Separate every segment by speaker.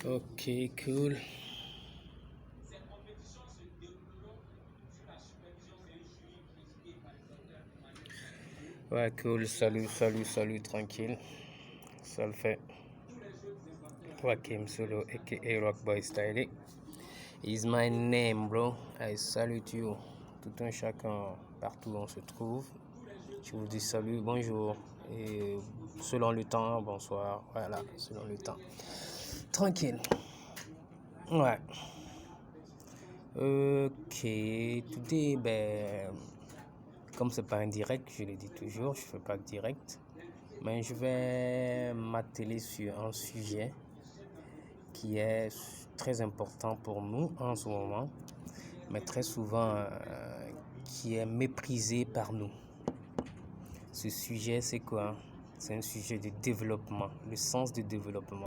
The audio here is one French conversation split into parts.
Speaker 1: Ok, cool. Ouais, cool. Salut, salut, salut, tranquille. Ça le fait. Rakim Solo, aka Rockboy Style. Is my name, bro. I salute you. Tout un chacun, partout où on se trouve. Je vous dis salut, bonjour. Et selon le temps, bonsoir. Voilà, selon le temps. Tranquille. Ouais. Ok. Today, comme c'est pas un direct, je le dis toujours, je fais pas de direct. Mais je vais m'atteler sur un sujet qui est très important pour nous en ce moment, mais très souvent qui est méprisé par nous. Ce sujet, c'est quoi? C'est un sujet de développement, le sens du développement.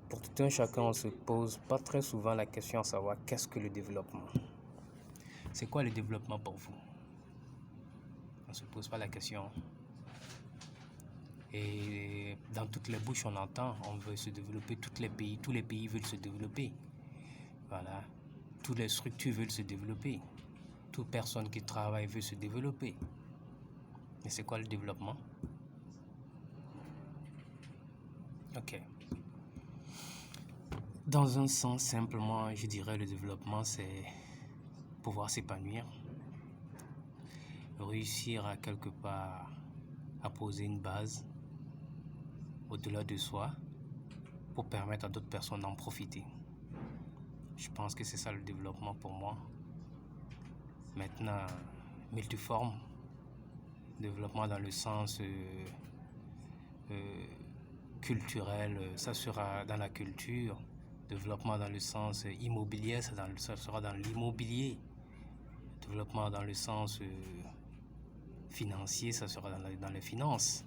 Speaker 1: Pour tout un chacun, on se pose pas très souvent la question à savoir qu'est-ce que le développement? C'est quoi le développement pour vous? On se pose pas la question. Et dans toutes les bouches, on entend, on veut se développer, tous les pays veulent se développer. Voilà, toutes les structures veulent se développer. Toute personne qui travaille veut se développer. Mais c'est quoi le développement? Ok. Dans un sens, simplement, je dirais le développement, c'est pouvoir s'épanouir, réussir à quelque part à poser une base au-delà de soi pour permettre à d'autres personnes d'en profiter. Je pense que c'est ça le développement pour moi. Maintenant, multiforme, développement dans le sens culturel, ça sera dans la culture. Développement dans le sens immobilier, ça sera dans l'immobilier. Développement dans le sens financier, ça sera dans les finances.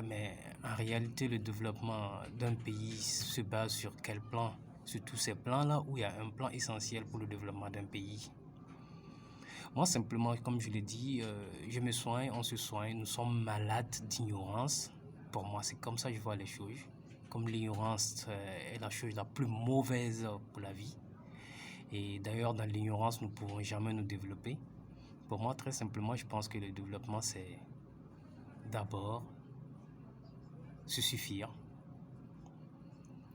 Speaker 1: Mais en réalité, le développement d'un pays se base sur quel plan? Sur tous ces plans-là où il y a un plan essentiel pour le développement d'un pays. Moi, simplement, comme je l'ai dit, je me soigne, on se soigne, nous sommes malades d'ignorance. Pour moi, c'est comme ça que je vois les choses. Comme l'ignorance est la chose la plus mauvaise pour la vie. Et d'ailleurs, dans l'ignorance, nous ne pourrons jamais nous développer. Pour moi, très simplement, je pense que le développement, c'est d'abord se suffire.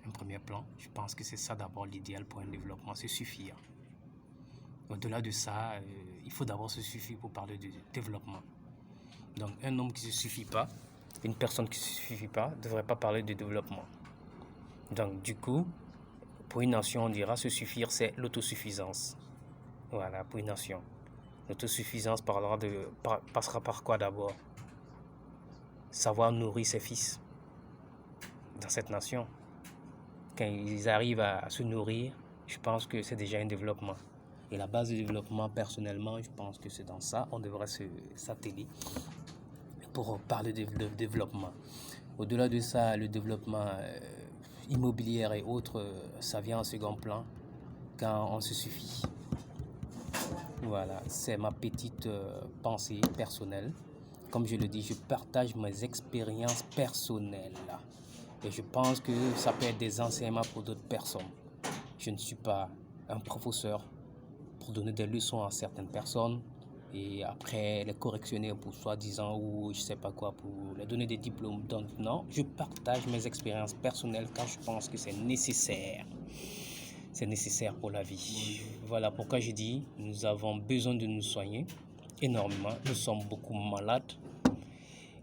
Speaker 1: Un premier plan, je pense que c'est ça d'abord l'idéal pour un développement, se suffire. Au-delà de ça, il faut d'abord se suffire pour parler de développement. Donc un homme qui ne se suffit pas, une personne qui ne se suffit pas, ne devrait pas parler de développement. Donc du coup, pour une nation, on dira se suffire, c'est l'autosuffisance. Voilà, pour une nation. L'autosuffisance passera par quoi d'abord? Savoir nourrir ses fils dans cette nation. Quand ils arrivent à se nourrir, je pense que c'est déjà un développement. Et la base du développement, personnellement, je pense que c'est dans ça, on devrait s'atteler pour parler de développement. Au-delà de ça, le développement immobilier et autres, ça vient en second plan quand on se suffit. Voilà, c'est ma petite pensée personnelle. Comme je le dis, je partage mes expériences personnelles. Et je pense que ça peut être des enseignements pour d'autres personnes. Je ne suis pas un professeur pour donner des leçons à certaines personnes et après les correctionner pour soi-disant ou je sais pas quoi pour leur donner des diplômes. Donc non, je partage mes expériences personnelles quand je pense que c'est nécessaire. C'est nécessaire pour la vie. Voilà pourquoi je dis, nous avons besoin de nous soigner énormément. Nous sommes beaucoup malades.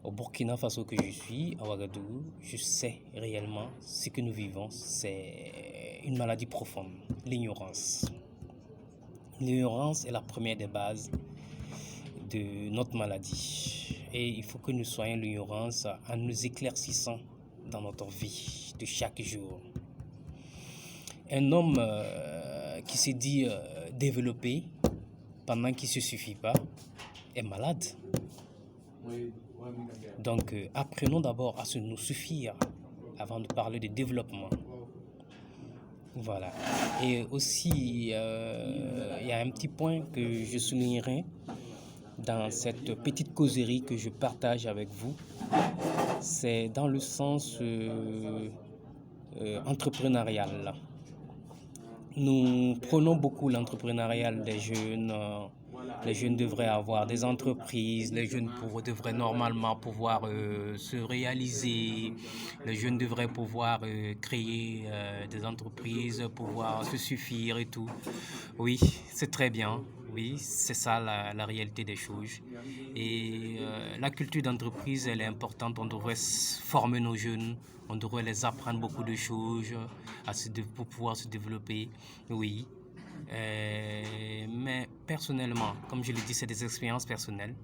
Speaker 1: Au Burkina Faso que je suis, à Ouagadougou, je sais réellement ce que nous vivons. C'est une maladie profonde, l'ignorance. L'ignorance est la première des bases de notre maladie. Et il faut que nous soyons l'ignorance en nous éclaircissant dans notre vie de chaque jour. Un homme qui se dit développé pendant qu'il ne se suffit pas est malade. Donc apprenons d'abord à se nous suffire avant de parler de développement. Voilà. Et aussi, il y a un petit point que je soulignerai dans cette petite causerie que je partage avec vous. c'est dans le sens entrepreneurial. Nous prenons beaucoup l'entrepreneurial des jeunes. Les jeunes devraient avoir des entreprises, les jeunes devraient normalement pouvoir se réaliser, les jeunes devraient pouvoir créer des entreprises, pouvoir se suffire et tout. Oui, c'est très bien. Oui, c'est ça la réalité des choses. Et la culture d'entreprise, elle est importante. On devrait former nos jeunes, on devrait les apprendre beaucoup de choses pour pouvoir se développer. Oui. Mais personnellement, comme je l'ai dit, c'est des expériences personnelles.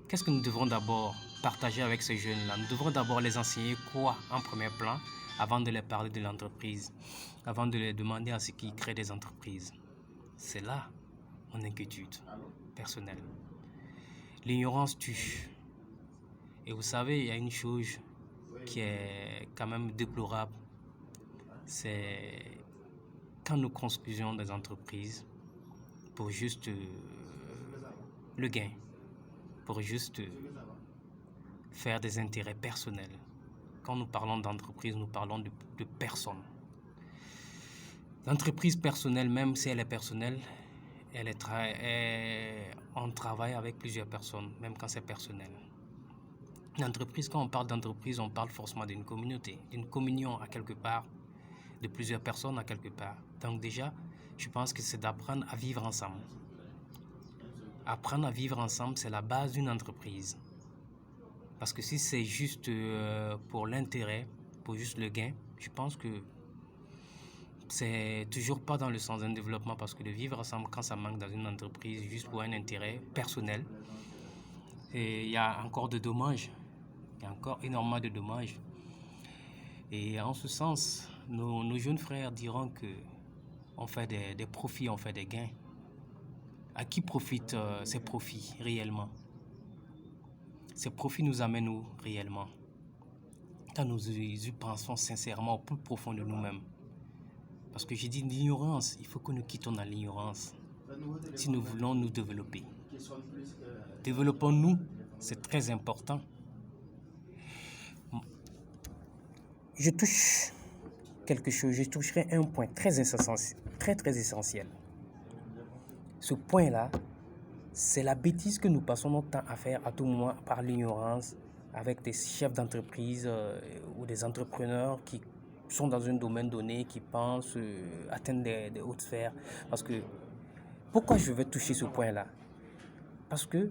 Speaker 1: Qu'est-ce que nous devrons d'abord partager avec ces jeunes-là? Nous devrons d'abord les enseigner quoi en premier plan avant de les parler de l'entreprise, avant de les demander à ce qu'ils créent des entreprises. C'est là mon inquiétude personnelle. L'ignorance tue. Et vous savez, il y a une chose qui est quand même déplorable, c'est quand nous construisons des entreprises pour juste le gain, pour juste faire des intérêts personnels. Quand nous parlons d'entreprise, nous parlons de personnes. L'entreprise personnelle, même si elle est personnelle, on travaille avec plusieurs personnes, même quand c'est personnel. L'entreprise, quand on parle d'entreprise, on parle forcément d'une communauté, d'une communion à quelque part, de plusieurs personnes à quelque part. Donc déjà, je pense que c'est d'apprendre à vivre ensemble. Apprendre à vivre ensemble, c'est la base d'une entreprise. Parce que si c'est juste pour l'intérêt, pour juste le gain, je pense que c'est toujours pas dans le sens d'un développement, parce que de vivre ensemble quand ça manque dans une entreprise juste pour un intérêt personnel, il y a encore de dommages. Il y a encore énormément de dommages. Et en ce sens, nos jeunes frères diront que on fait des profits, on fait des gains. À qui profitent ces profits réellement? Ces profits nous amènent où réellement? Quand nous y pensons sincèrement au plus profond de nous-mêmes. Parce que j'ai dit l'ignorance, il faut que nous quittions dans l'ignorance si nous voulons nous développer. Développons-nous, c'est très important. Je touche quelque chose, je toucherai un point très essentiel. Ce point-là, c'est la bêtise que nous passons notre temps à faire à tout moment par l'ignorance, avec des chefs d'entreprise ou des entrepreneurs qui sont dans un domaine donné, qui pensent atteindre des hautes sphères. Parce que, pourquoi je vais toucher ce point-là? Parce que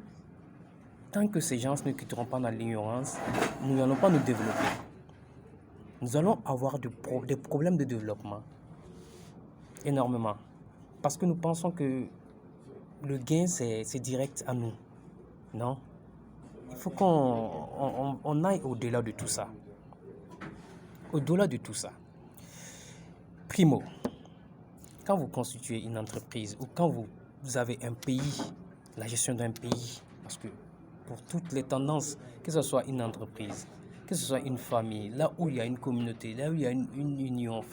Speaker 1: tant que ces gens ne quitteront pas dans l'ignorance, nous n'allons pas nous développer. Nous allons avoir des problèmes de développement, énormément. Parce que nous pensons que le gain, c'est direct à nous. Non. Il faut qu'on aille au-delà de tout ça. Au-delà de tout ça. Primo, quand vous constituez une entreprise ou quand vous avez un pays, la gestion d'un pays, parce que pour toutes les tendances, que ce soit une entreprise, que ce soit une famille, là où il y a une communauté, là où il y a une union,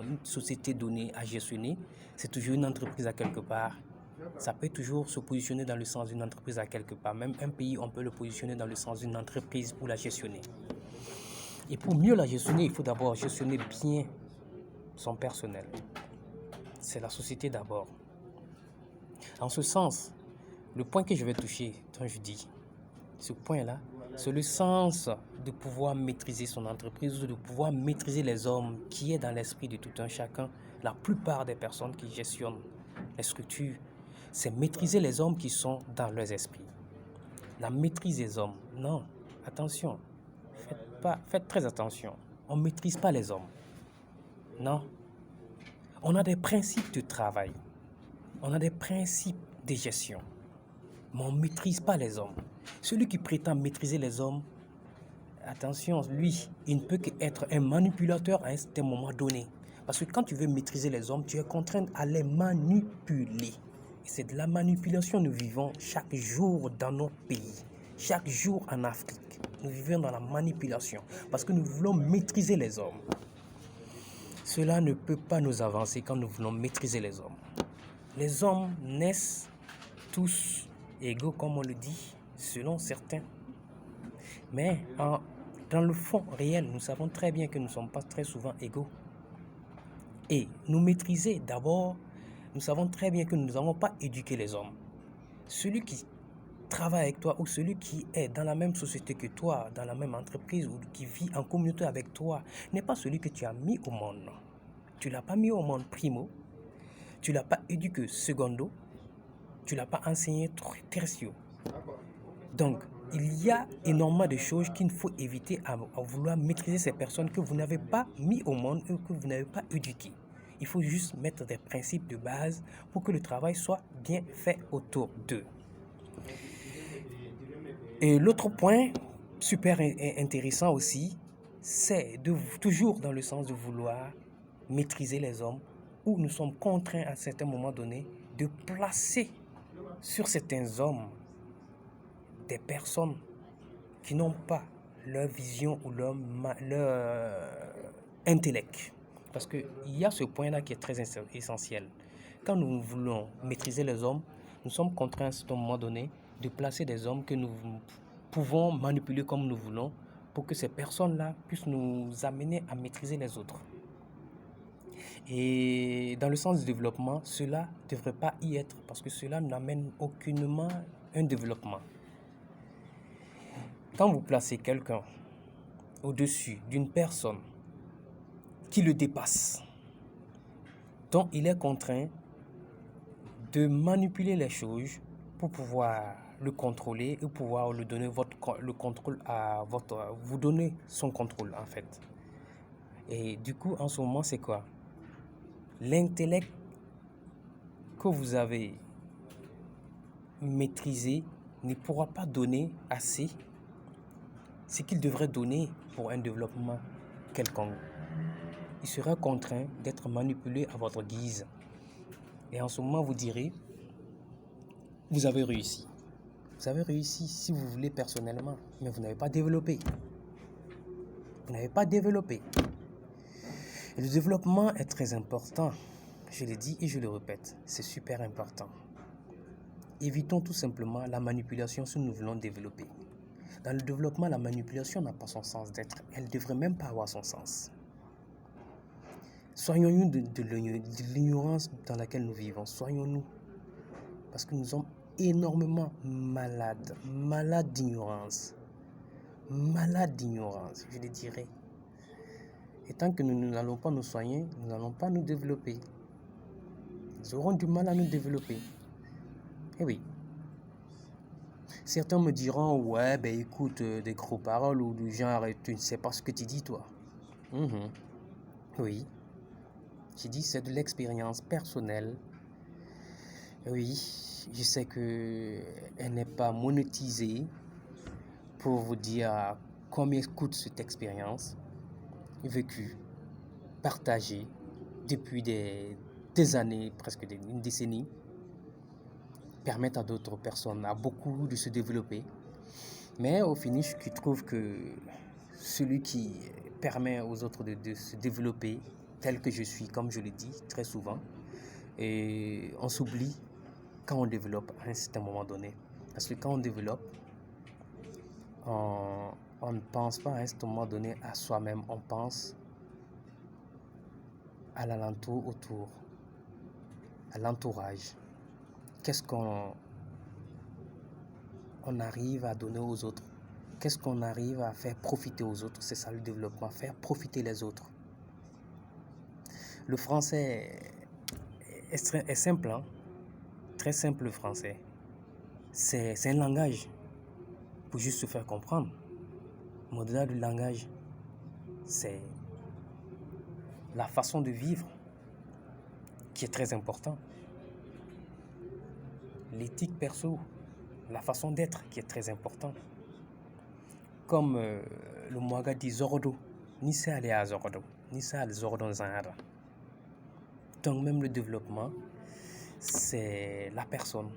Speaker 1: une société donnée à gestionner, c'est toujours une entreprise à quelque part. Ça peut toujours se positionner dans le sens d'une entreprise à quelque part. Même un pays, on peut le positionner dans le sens d'une entreprise pour la gestionner. Et pour mieux la gestionner, il faut d'abord gestionner bien son personnel. C'est la société d'abord. En ce sens, le point que je vais toucher, quand je dis ce point-là, c'est le sens de pouvoir maîtriser son entreprise ou de pouvoir maîtriser les hommes qui est dans l'esprit de tout un chacun. La plupart des personnes qui gestionnent les structures, c'est maîtriser les hommes qui sont dans leurs esprits. La maîtrise des hommes, non, attention, faites très attention. On ne maîtrise pas les hommes. Non. On a des principes de travail. On a des principes de gestion. Mais on ne maîtrise pas les hommes. Celui qui prétend maîtriser les hommes, attention, lui, il ne peut qu'être un manipulateur à un certain moment donné. Parce que quand tu veux maîtriser les hommes, tu es contraint à les manipuler. Et c'est de la manipulation que nous vivons chaque jour dans notre pays. Chaque jour en Afrique. Nous vivons dans la manipulation. Parce que nous voulons maîtriser les hommes. Cela ne peut pas nous avancer quand nous voulons maîtriser les hommes. Les hommes naissent tous égaux, comme on le dit, selon certains. Mais dans le fond réel, nous savons très bien que nous ne sommes pas très souvent égaux. Et nous maîtriser d'abord, nous savons très bien que nous n'avons pas éduqué les hommes. Celui qui travaille avec toi ou celui qui est dans la même société que toi, dans la même entreprise ou qui vit en communauté avec toi, n'est pas celui que tu as mis au monde. Tu ne l'as pas mis au monde primo, tu ne l'as pas éduqué secondo, tu ne l'as pas enseigné tertio. Donc, il y a énormément de choses qu'il faut éviter à vouloir maîtriser ces personnes que vous n'avez pas mis au monde et que vous n'avez pas éduquées. Il faut juste mettre des principes de base pour que le travail soit bien fait autour d'eux. Et l'autre point super intéressant aussi, c'est toujours dans le sens de vouloir maîtriser les hommes, où nous sommes contraints à certains moments donnés de placer sur certains hommes des personnes qui n'ont pas leur vision ou leur intellect. Parce qu'il y a ce point-là qui est très essentiel. Quand nous voulons maîtriser les hommes, nous sommes contraints à un moment donné de placer des hommes que nous pouvons manipuler comme nous voulons pour que ces personnes-là puissent nous amener à maîtriser les autres. Et dans le sens du développement, cela ne devrait pas y être parce que cela n'amène aucunement un développement. Quand vous placez quelqu'un au-dessus d'une personne qui le dépasse, dont il est contraint de manipuler les choses pour pouvoir le contrôler et pouvoir lui donner le contrôle vous donner son contrôle en fait. Et du coup, en ce moment, c'est quoi? L'intellect que vous avez maîtrisé ne pourra pas donner assez ce qu'il devrait donner pour un développement quelconque. Il sera contraint d'être manipulé à votre guise. Et en ce moment, vous direz, vous avez réussi. Vous avez réussi si vous voulez personnellement, mais vous n'avez pas développé. Vous n'avez pas développé. Et le développement est très important. Je le dis et je le répète, c'est super important. Évitons tout simplement la manipulation si nous voulons développer. Dans le développement, la manipulation n'a pas son sens d'être. Elle ne devrait même pas avoir son sens. Soignons-nous de l'ignorance dans laquelle nous vivons. Soignons-nous. Parce que nous sommes énormément malades. Malades d'ignorance. Malades d'ignorance, je le dirais. Et tant que nous n'allons pas nous soigner, nous n'allons pas nous développer. Nous aurons du mal à nous développer. Eh oui. Certains me diront, ouais, ben écoute, des gros paroles ou du genre, tu ne sais pas ce que tu dis, toi. Oui. J'ai dit, c'est de l'expérience personnelle. Oui, je sais qu'elle n'est pas monétisée pour vous dire combien coûte cette expérience vécue, partagée depuis des années, presque une décennie, permettre à d'autres personnes, à beaucoup de se développer. Mais au finish, je trouve que celui qui permet aux autres de se développer tel que je suis, comme je le dis très souvent, et on s'oublie quand on développe à un certain moment donné. Parce que quand on développe, on ne pense pas à un certain moment donné à soi-même, on pense à l'alentour, autour, à l'entourage. Qu'est-ce qu'on arrive à donner aux autres? Qu'est-ce qu'on arrive à faire profiter aux autres? C'est ça le développement, faire profiter les autres. Le français est simple, hein? Très simple le français. C'est un langage pour juste se faire comprendre. Mais au-delà du langage, c'est la façon de vivre qui est très important. L'éthique perso, la façon d'être qui est très important. Comme le Mwaga dit Zorodo, ni ça allait à Zorodo, ni ça allait Zorodo Zahara. Donc même le développement, c'est la personne.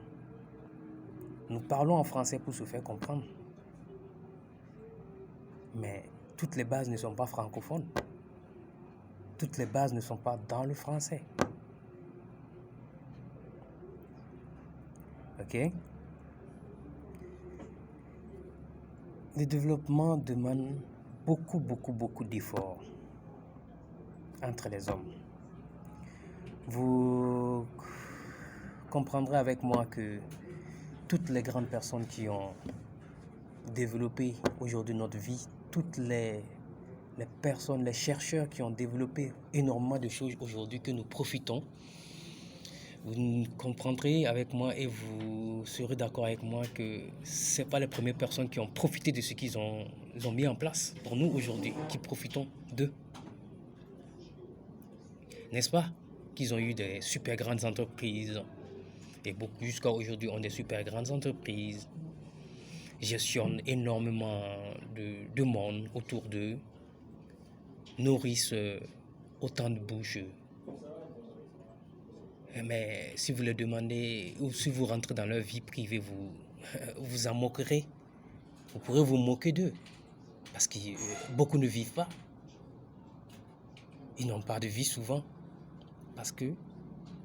Speaker 1: Nous parlons en français pour se faire comprendre. Mais toutes les bases ne sont pas francophones. Toutes les bases ne sont pas dans le français. Ok? Le développement demande beaucoup d'efforts entre les hommes. Vous comprendrez avec moi que toutes les grandes personnes qui ont développé aujourd'hui notre vie, toutes les personnes, les chercheurs qui ont développé énormément de choses aujourd'hui que nous profitons, vous comprendrez avec moi et vous serez d'accord avec moi que ce n'est pas les premières personnes qui ont profité de ce qu'ils ont mis en place pour nous aujourd'hui, qui profitons d'eux. N'est-ce pas? Qu'ils ont eu des super grandes entreprises et jusqu'à aujourd'hui ont des super grandes entreprises, gestionnent énormément de monde autour d'eux, nourrissent autant de bouches. Mais si vous les demandez ou si vous rentrez dans leur vie privée, vous en moquerez. Vous pourrez vous moquer d'eux. Parce que beaucoup ne vivent pas. Ils n'ont pas de vie souvent. Parce que,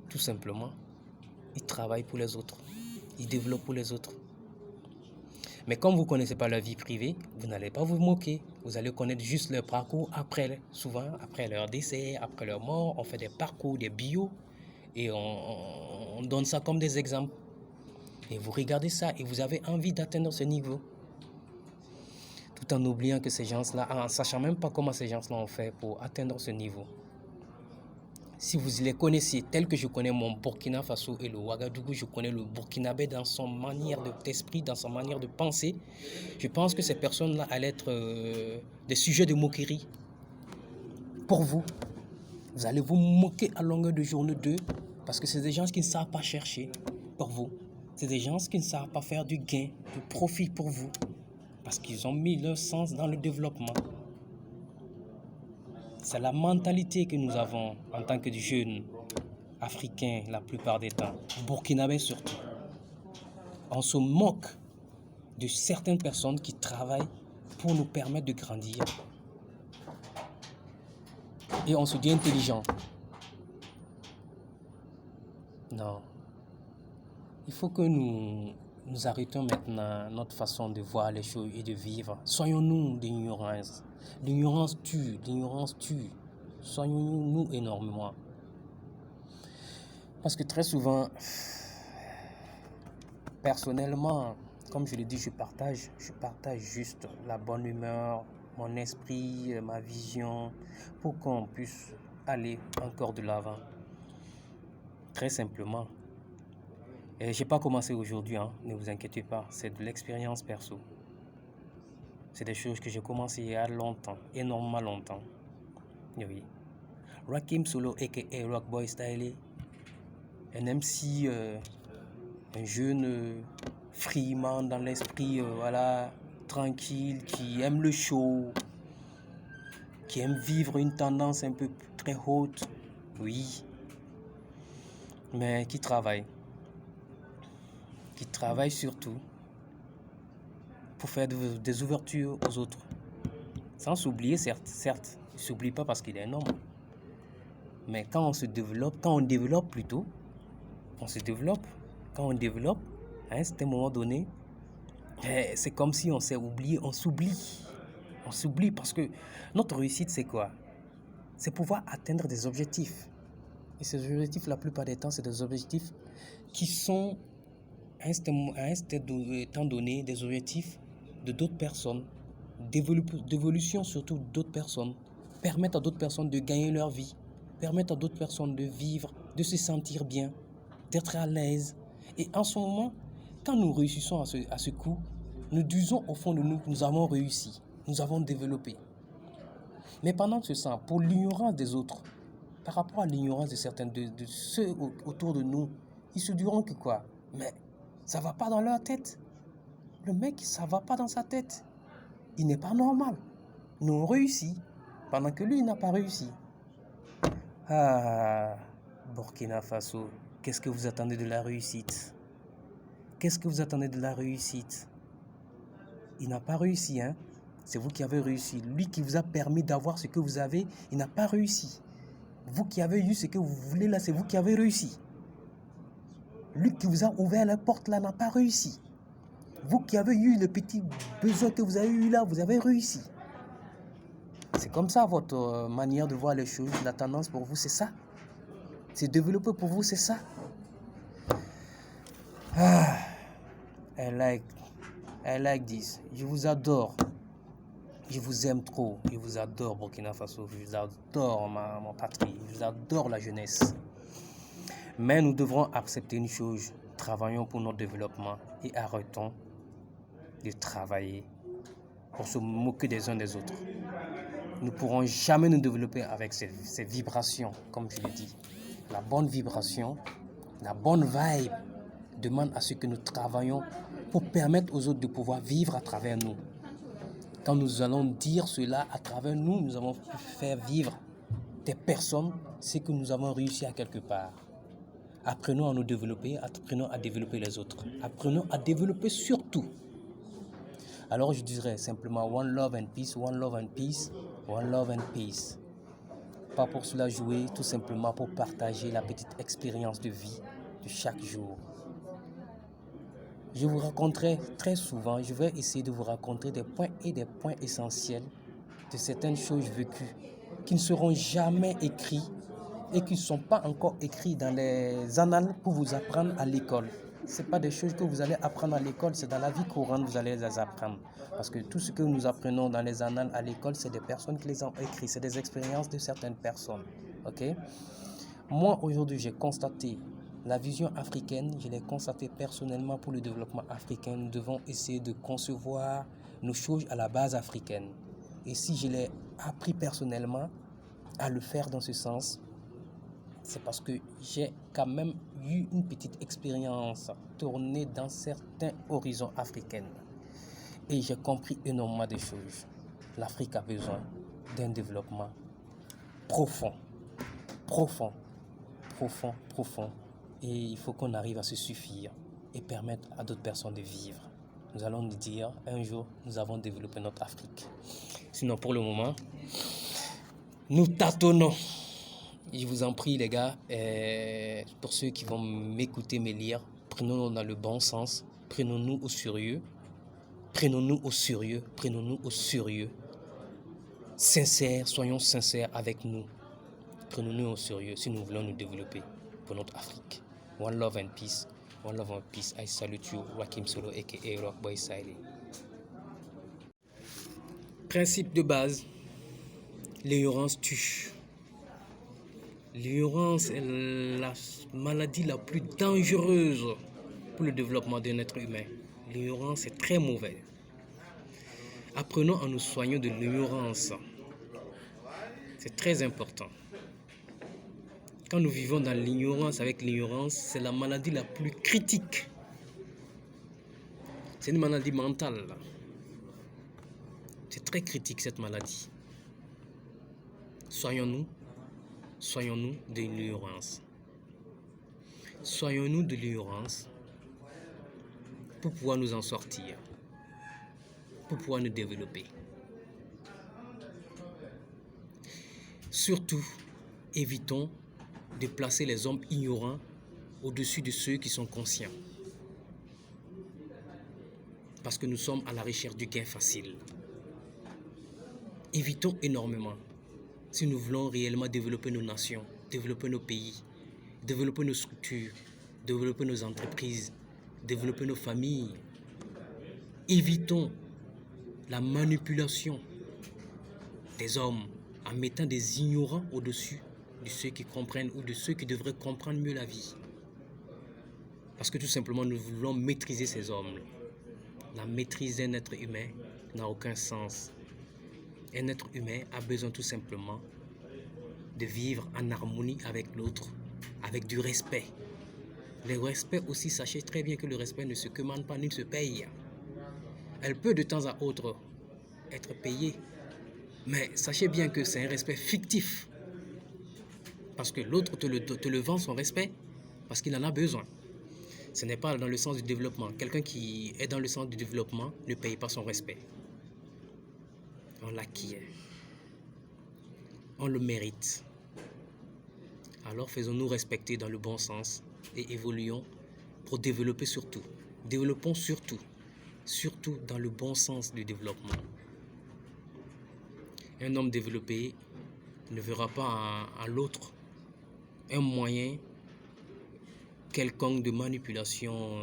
Speaker 1: tout simplement, ils travaillent pour les autres. Ils développent pour les autres. Mais comme vous ne connaissez pas leur vie privée, vous n'allez pas vous moquer. Vous allez connaître juste leur parcours souvent après leur décès, après leur mort. On fait des parcours, des bios. Et on donne ça comme des exemples. Et vous regardez ça et vous avez envie d'atteindre ce niveau. Tout en oubliant que ces gens-là, en ne sachant même pas comment ces gens-là ont fait pour atteindre ce niveau. Si vous les connaissiez tels que je connais mon Burkina Faso et le Ouagadougou, je connais le Burkinabé dans son manière d'esprit, dans sa manière de penser, je pense que ces personnes-là allaient être des sujets de moquerie pour vous. Vous allez vous moquer à longueur de journée d'eux parce que c'est des gens qui ne savent pas chercher pour vous. C'est des gens qui ne savent pas faire du gain, du profit pour vous parce qu'ils ont mis leur sens dans le développement. C'est la mentalité que nous avons en tant que jeunes africains la plupart des temps, burkinabés surtout. On se moque de certaines personnes qui travaillent pour nous permettre de grandir. Et on se dit intelligent. Non. Il faut que nous arrêtons maintenant notre façon de voir les choses et de vivre. Soyons-nous d'ignorance. L'ignorance tue. Soyons-nous énormément. Parce que très souvent, personnellement, comme je l'ai dit, je partage juste la bonne humeur, mon esprit, ma vision, pour qu'on puisse aller encore de l'avant. Très simplement. Et je n'ai pas commencé aujourd'hui, ne vous inquiétez pas, c'est de l'expérience perso. C'est des choses que j'ai commencé il y a longtemps, énormément longtemps. Oui. Rakim Solo, a.k.a. Rockboy Style, un MC, un jeune friand dans l'esprit, tranquille, qui aime le show, qui aime vivre une tendance un peu très haute, oui, mais qui travaille surtout pour faire des ouvertures aux autres, sans s'oublier, certes, il ne s'oublie pas parce qu'il est un homme, mais quand on développe, à un certain moment donné, c'est comme si on s'est oublié, on s'oublie parce que notre réussite, c'est quoi? C'est pouvoir atteindre des objectifs. Et ces objectifs, la plupart des temps, c'est des objectifs qui sont, à un temps donné, des objectifs de d'autres personnes, d'évolution surtout d'autres personnes, permettre à d'autres personnes de gagner leur vie, permettre à d'autres personnes de vivre, de se sentir bien, d'être à l'aise. Et en ce moment, quand nous réussissons à ce coup, nous disons au fond de nous que nous avons réussi, nous avons développé. Mais pendant ce temps, pour l'ignorance des autres, par rapport à l'ignorance de certains de ceux autour de nous, ils se diront que quoi? Mais ça ne va pas dans leur tête. Le mec, ça ne va pas dans sa tête. Il n'est pas normal. Nous, on réussit, pendant que lui, il n'a pas réussi. Ah, Burkina Faso, qu'est-ce que vous attendez de la réussite? Il n'a pas réussi, hein? C'est vous qui avez réussi. Lui qui vous a permis d'avoir ce que vous avez, il n'a pas réussi. Vous qui avez eu ce que vous voulez là, c'est vous qui avez réussi. Lui qui vous a ouvert la porte là n'a pas réussi. Vous qui avez eu le petit besoin que vous avez eu là, vous avez réussi. C'est comme ça votre manière de voir les choses, la tendance pour vous, c'est ça. C'est développer pour vous, c'est ça. Ah, I like this. Je vous adore. Je vous aime trop. Je vous adore Burkina Faso. Je vous adore ma patrie. Je vous adore la jeunesse. Mais nous devrons accepter une chose. Travaillons pour notre développement et arrêtons de travailler pour se moquer des uns des autres. Nous ne pourrons jamais nous développer avec ces vibrations, comme je le dis. La bonne vibration, la bonne vibe demande à ce que nous travaillions pour permettre aux autres de pouvoir vivre à travers nous. Quand nous allons dire cela à travers nous, nous allons faire vivre des personnes ce que nous avons réussi à quelque part. Apprenons à nous développer, apprenons à développer les autres. Apprenons à développer surtout. Alors je dirais simplement one love and peace, one love and peace, one love and peace. Pas pour cela jouer, tout simplement pour partager la petite expérience de vie de chaque jour. Je vous raconterai très souvent, je vais essayer de vous raconter des points essentiels de certaines choses vécues qui ne seront jamais écrits et qui ne sont pas encore écrits dans les annales pour vous apprendre à l'école. Ce n'est pas des choses que vous allez apprendre à l'école, c'est dans la vie courante que vous allez les apprendre. Parce que tout ce que nous apprenons dans les annales à l'école, c'est des personnes qui les ont écrits, c'est des expériences de certaines personnes. Okay? Moi, aujourd'hui, j'ai constaté la vision africaine, je l'ai constatée personnellement pour le développement africain. Nous devons essayer de concevoir nos choses à la base africaine. Et si je l'ai appris personnellement à le faire dans ce sens, c'est parce que j'ai quand même eu une petite expérience tournée dans certains horizons africains. Et j'ai compris énormément de choses. L'Afrique a besoin d'un développement profond. Et il faut qu'on arrive à se suffire et permettre à d'autres personnes de vivre. Nous allons nous dire, un jour, nous avons développé notre Afrique. Sinon, pour le moment, nous tâtonnons. Je vous en prie, les gars, pour ceux qui vont m'écouter, me lire, prenons-nous dans le bon sens, prenons-nous au sérieux, sincères, soyons sincères avec nous, prenons-nous au sérieux si nous voulons nous développer pour notre Afrique. One love and peace, one love and peace. I salute you, Rakim Solo, aka Rockboy Siley. Principe de base, l'ignorance tue. L'ignorance est la maladie la plus dangereuse pour le développement d'un être humain. L'ignorance est très mauvaise. Apprenons à nous soigner de l'ignorance. C'est très important. Quand nous vivons dans l'ignorance, avec l'ignorance, c'est la maladie la plus critique. C'est une maladie mentale. C'est très critique cette maladie. Soignons-nous de l'ignorance. Soignons-nous de l'ignorance pour pouvoir nous en sortir, pour pouvoir nous développer. Surtout, évitons de placer les hommes ignorants au-dessus de ceux qui sont conscients. Parce que nous sommes à la recherche du gain facile. Évitons énormément. Si nous voulons réellement développer nos nations, développer nos pays, développer nos structures, développer nos entreprises, développer nos familles, évitons la manipulation des hommes en mettant des ignorants au-dessus de ceux qui comprennent ou de ceux qui devraient comprendre mieux la vie. Parce que tout simplement, nous voulons maîtriser ces hommes. La maîtrise d'un être humain n'a aucun sens. Un être humain a besoin tout simplement de vivre en harmonie avec l'autre, avec du respect. Le respect aussi, sachez très bien que le respect ne se commande pas ni ne se paye. Elle peut de temps à autre être payée, mais sachez bien que c'est un respect fictif. Parce que l'autre te le vend son respect parce qu'il en a besoin. Ce n'est pas dans le sens du développement. Quelqu'un qui est dans le sens du développement ne paye pas son respect. On l'acquiert. On le mérite. Alors faisons-nous respecter dans le bon sens et évoluons pour développer surtout. Développons surtout dans le bon sens du développement. Un homme développé ne verra pas en l'autre un moyen quelconque de manipulation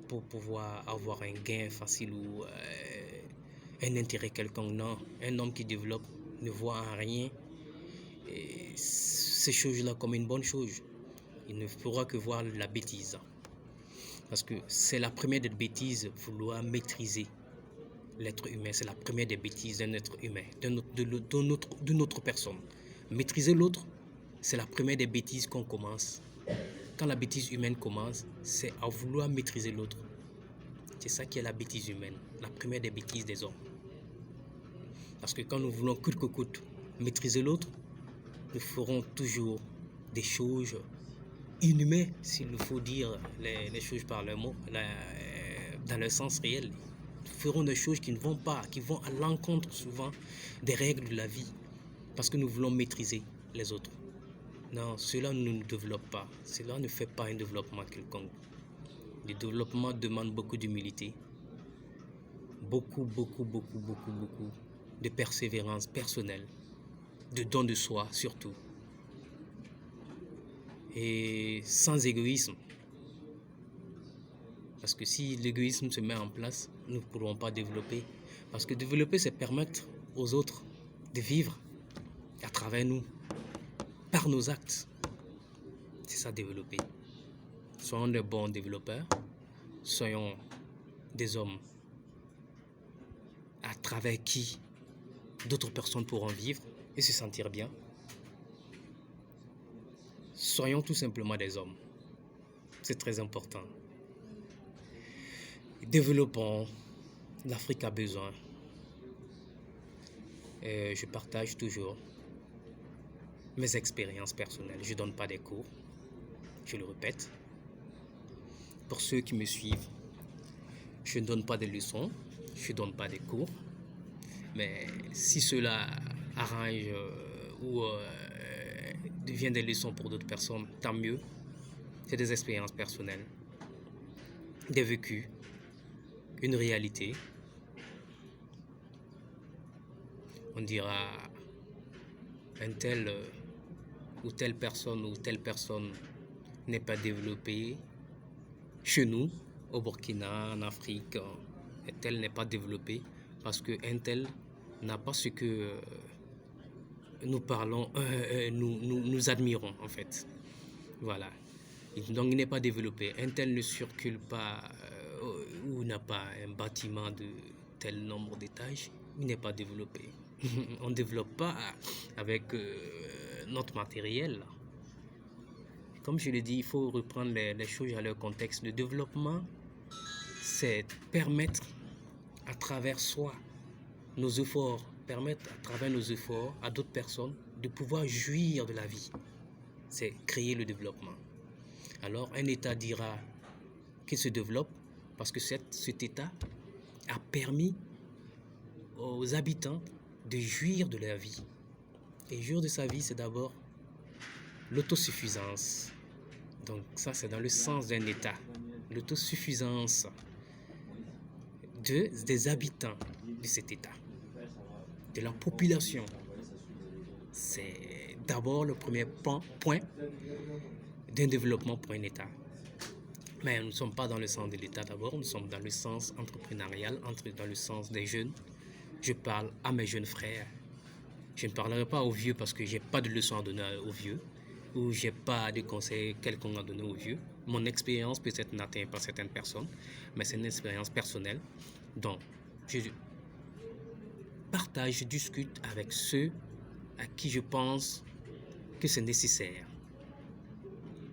Speaker 1: pour pouvoir avoir un gain facile ou un intérêt quelconque. Non, un homme qui développe ne voit en rien ces choses-là comme une bonne chose. Il ne pourra que voir la bêtise. Parce que c'est la première des bêtises, vouloir maîtriser l'être humain. C'est la première des bêtises d'un être humain, d'une autre personne. Maîtriser l'autre, c'est la première des bêtises qu'on commence. Quand la bêtise humaine commence, c'est à vouloir maîtriser l'autre. C'est ça qui est la bêtise humaine, la première des bêtises des hommes. Parce que quand nous voulons coûte que coûte maîtriser l'autre, nous ferons toujours des choses inhumaines, s'il faut dire les choses par le mot, dans le sens réel. Nous ferons des choses qui ne vont pas, qui vont à l'encontre souvent des règles de la vie, parce que nous voulons maîtriser les autres. Non, cela ne nous développe pas. Cela ne fait pas un développement quelconque. Le développement demande beaucoup d'humilité, beaucoup de persévérance personnelle, de don de soi surtout, et sans égoïsme. Parce que si l'égoïsme se met en place, nous ne pourrons pas développer. Parce que développer, c'est permettre aux autres de vivre à travers nous, par nos actes. C'est ça, développer. Soyons de bons développeurs, soyons des hommes à travers qui d'autres personnes pourront vivre et se sentir bien. Soyons tout simplement des hommes. C'est très important. Développons. L'Afrique a besoin. Je partage toujours mes expériences personnelles. Je ne donne pas des cours. Je le répète. Pour ceux qui me suivent, je ne donne pas des leçons. Je ne donne pas des cours. Mais si cela arrange ou devient des leçons pour d'autres personnes, tant mieux. C'est des expériences personnelles, des vécus, une réalité. On dira un tel ou telle personne n'est pas développée chez nous, au Burkina, en Afrique. Un tel n'est pas développé parce qu'un tel n'a pas ce que nous parlons, nous admirons en fait. Voilà. Donc il n'est pas développé. Un tel ne circule pas ou n'a pas un bâtiment de tel nombre d'étages. Il n'est pas développé. On ne développe pas avec notre matériel. Comme je l'ai dit, il faut reprendre les choses à leur contexte. Le développement, c'est permettre à travers soi, nos efforts, permettre à travers nos efforts à d'autres personnes de pouvoir jouir de la vie. C'est créer le développement. Alors un État dira qu'il se développe parce que cet État a permis aux habitants de jouir de leur vie. Et jouir de sa vie, c'est d'abord l'autosuffisance. Donc ça, c'est dans le sens d'un État. L'autosuffisance des habitants de cet État, de la population. C'est d'abord le premier point d'un développement pour un État. Mais nous ne sommes pas dans le sens de l'État d'abord, nous sommes dans le sens entrepreneurial, dans le sens des jeunes. Je parle à mes jeunes frères. Je ne parlerai pas aux vieux parce que je n'ai pas de leçons à donner aux vieux ou je n'ai pas de conseils quelconques à donner aux vieux. Mon expérience peut-être n'atteint pas certaines personnes, mais c'est une expérience personnelle. Donc, je partage, je discute avec ceux à qui je pense que c'est nécessaire.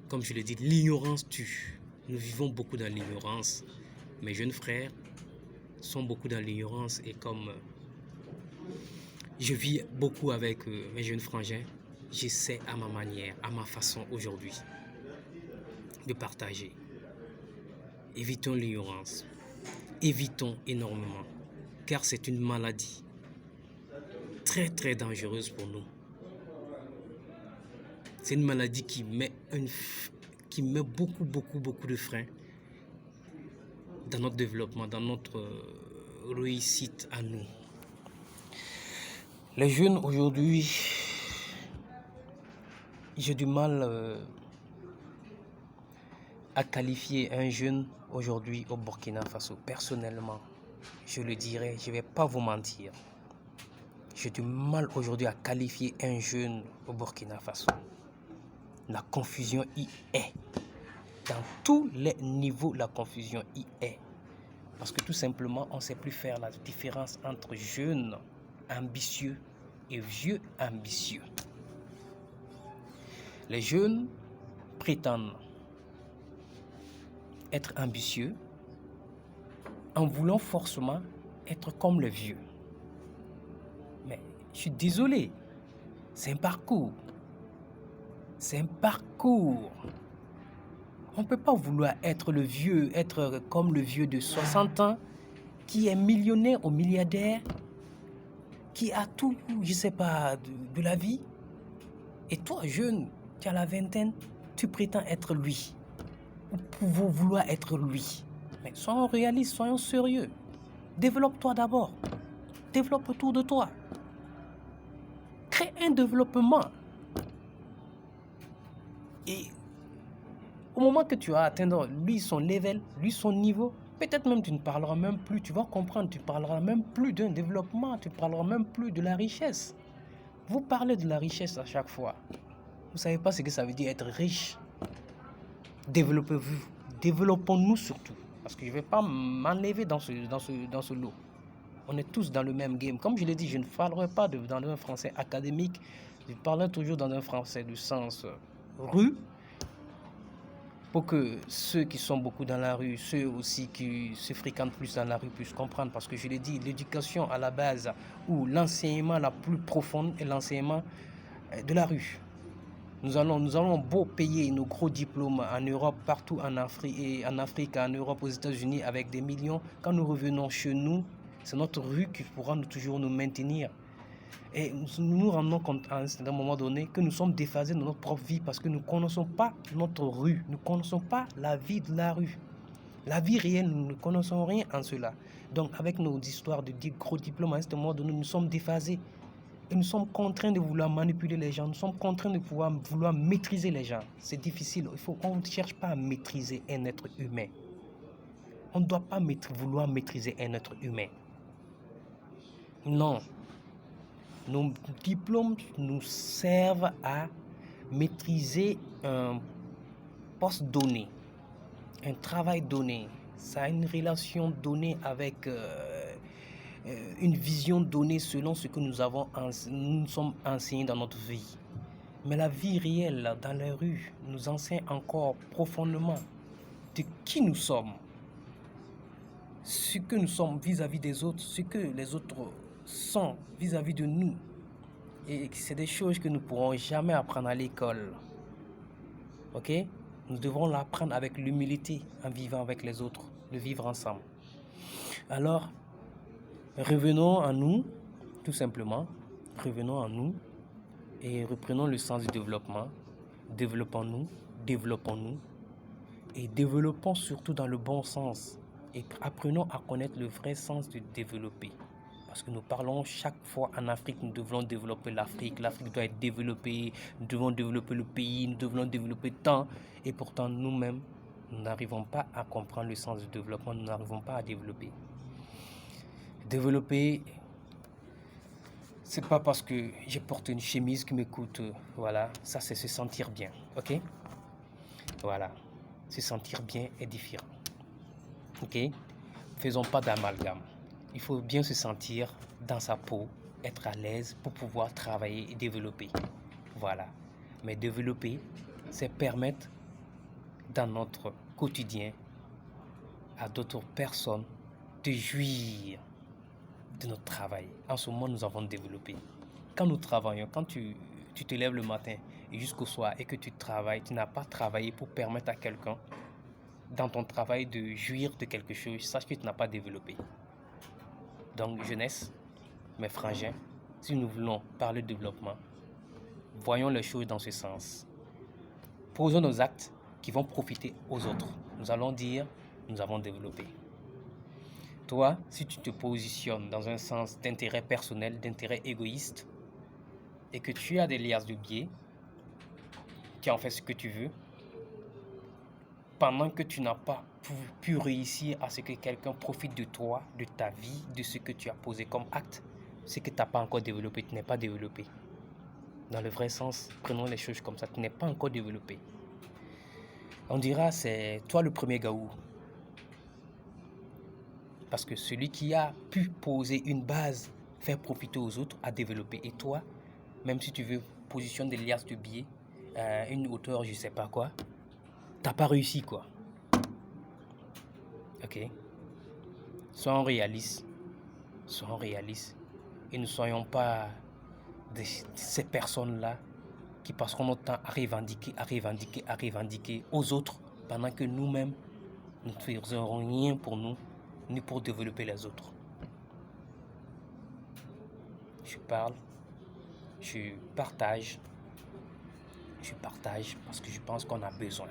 Speaker 1: Comme je l'ai dit, l'ignorance tue. Nous vivons beaucoup dans l'ignorance. Mes jeunes frères sont beaucoup dans l'ignorance et comme je vis beaucoup avec mes jeunes frangins, j'essaie à ma manière, à ma façon aujourd'hui de partager. Évitons l'ignorance. Évitons énormément, car c'est une maladie très très dangereuse pour nous. C'est une maladie qui met beaucoup de freins dans notre développement, dans notre réussite à nous. Les jeunes aujourd'hui, j'ai du mal à qualifier un jeune aujourd'hui au Burkina Faso. Personnellement, je le dirais, je ne vais pas vous mentir. J'ai du mal aujourd'hui à qualifier un jeune au Burkina Faso. La confusion y est. Dans tous les niveaux, la confusion y est. Parce que tout simplement, on ne sait plus faire la différence entre jeunes ambitieux et vieux ambitieux. Les jeunes prétendent être ambitieux en voulant forcément être comme les vieux. Mais je suis désolé, c'est un parcours. C'est un parcours. On ne peut pas vouloir être le vieux, être comme le vieux de 60 ans qui est millionnaire ou milliardaire, qui a tout, je ne sais pas, de la vie. Et toi, jeune, tu as la vingtaine, tu prétends être lui. Ou pour vouloir être lui. Mais soyons réalistes, soyons sérieux. Développe-toi d'abord. Développe autour de toi. Crée un développement. Et au moment que tu vas atteindre lui son level, lui son niveau, peut-être même tu ne parleras même plus, tu vas comprendre, tu ne parleras même plus d'un développement, tu ne parleras même plus de la richesse. Vous parlez de la richesse à chaque fois. Vous ne savez pas ce que ça veut dire être riche. Développez-vous. Développons-nous surtout. Parce que je ne vais pas m'enlever dans ce lot. On est tous dans le même game. Comme je l'ai dit, je ne parlerai pas dans un français académique. Je parlerai toujours dans un français du sens rue. Pour que ceux qui sont beaucoup dans la rue, ceux aussi qui se fréquentent plus dans la rue puissent comprendre. Parce que je l'ai dit, l'éducation à la base, ou l'enseignement la plus profonde est l'enseignement de la rue. Nous allons beau payer nos gros diplômes en Europe, partout en Afrique, en Europe, aux États-Unis, avec des millions. Quand nous revenons chez nous, c'est notre rue qui pourra toujours nous maintenir. Et nous nous rendons compte à un certain moment donné que nous sommes déphasés dans notre propre vie parce que nous ne connaissons pas notre rue, nous ne connaissons pas la vie de la rue. La vie réelle, nous ne connaissons rien en cela. Donc avec nos histoires de gros diplômes, à un certain moment donné, nous sommes déphasés. Et nous sommes contraints de vouloir manipuler les gens, nous sommes contraints de vouloir maîtriser les gens. C'est difficile, on ne cherche pas à maîtriser un être humain. On ne doit pas vouloir maîtriser un être humain. Non. Nos diplômes nous servent à maîtriser un poste donné, un travail donné. Ça a une relation donnée avec une vision donnée selon ce que nous sommes enseignés dans notre vie. Mais la vie réelle dans les rues nous enseigne encore profondément de qui nous sommes, ce que nous sommes vis-à-vis des autres, ce que les autres sont vis-à-vis de nous. Et c'est des choses que nous ne pourrons jamais apprendre à l'école. Ok? Nous devrons l'apprendre avec l'humilité en vivant avec les autres, de vivre ensemble. Alors, revenons à nous, tout simplement. Revenons à nous et reprenons le sens du développement. Développons-nous et développons surtout dans le bon sens. Et apprenons à connaître le vrai sens de développer. Parce que nous parlons chaque fois en Afrique, nous devons développer l'Afrique. L'Afrique doit être développée, nous devons développer le pays, nous devons développer tant. Et pourtant, nous-mêmes, nous n'arrivons pas à comprendre le sens du développement, nous n'arrivons pas à développer. Développer, c'est pas parce que je porte une chemise qui me coûte, voilà, ça c'est se sentir bien, ok? Voilà, se sentir bien est différent, ok? Faisons pas d'amalgame. Il faut bien se sentir dans sa peau, être à l'aise pour pouvoir travailler et développer. Voilà. Mais développer, c'est permettre dans notre quotidien à d'autres personnes de jouir de notre travail. En ce moment, nous avons développé. Quand nous travaillons, quand tu te lèves le matin et jusqu'au soir et que tu travailles, tu n'as pas travaillé pour permettre à quelqu'un dans ton travail de jouir de quelque chose, sache que tu n'as pas développé. Donc, jeunesse, mes frangins, si nous voulons parler de développement, voyons les choses dans ce sens. Posons nos actes qui vont profiter aux autres. Nous allons dire, nous avons développé. Toi, si tu te positionnes dans un sens d'intérêt personnel, d'intérêt égoïste, et que tu as des liasses de biais, tu en fais ce que tu veux, pendant que tu n'as pas pu réussir à ce que quelqu'un profite de toi, de ta vie, de ce que tu as posé comme acte, c'est que tu n'as pas encore développé, tu n'es pas développé. Dans le vrai sens, prenons les choses comme ça, tu n'es pas encore développé. On dira, c'est toi le premier gaou. Parce que celui qui a pu poser une base, faire profiter aux autres, a développé. Et toi, même si tu veux positionner des liasses de billets, une hauteur, je sais pas quoi, t'as pas réussi quoi. Ok. Soyons réalistes. Soyons réalistes. Et ne soyons pas ces personnes-là qui passeront notre temps à revendiquer aux autres pendant que nous-mêmes, nous ne faisons rien pour nous, ni pour développer les autres. Je parle, je partage parce que je pense qu'on a besoin.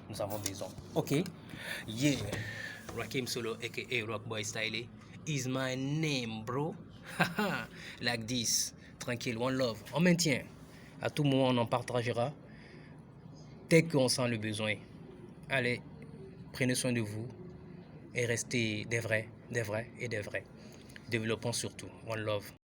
Speaker 1: Nous avons besoin. Ok? Yeah. Rakim Solo, aka Rockboy Style, is my name, bro. Like this. Tranquille, one love. On maintient. À tout moment, on en partagera dès qu'on sent le besoin. Allez, prenez soin de vous et restez des vrais. Développons surtout. One love.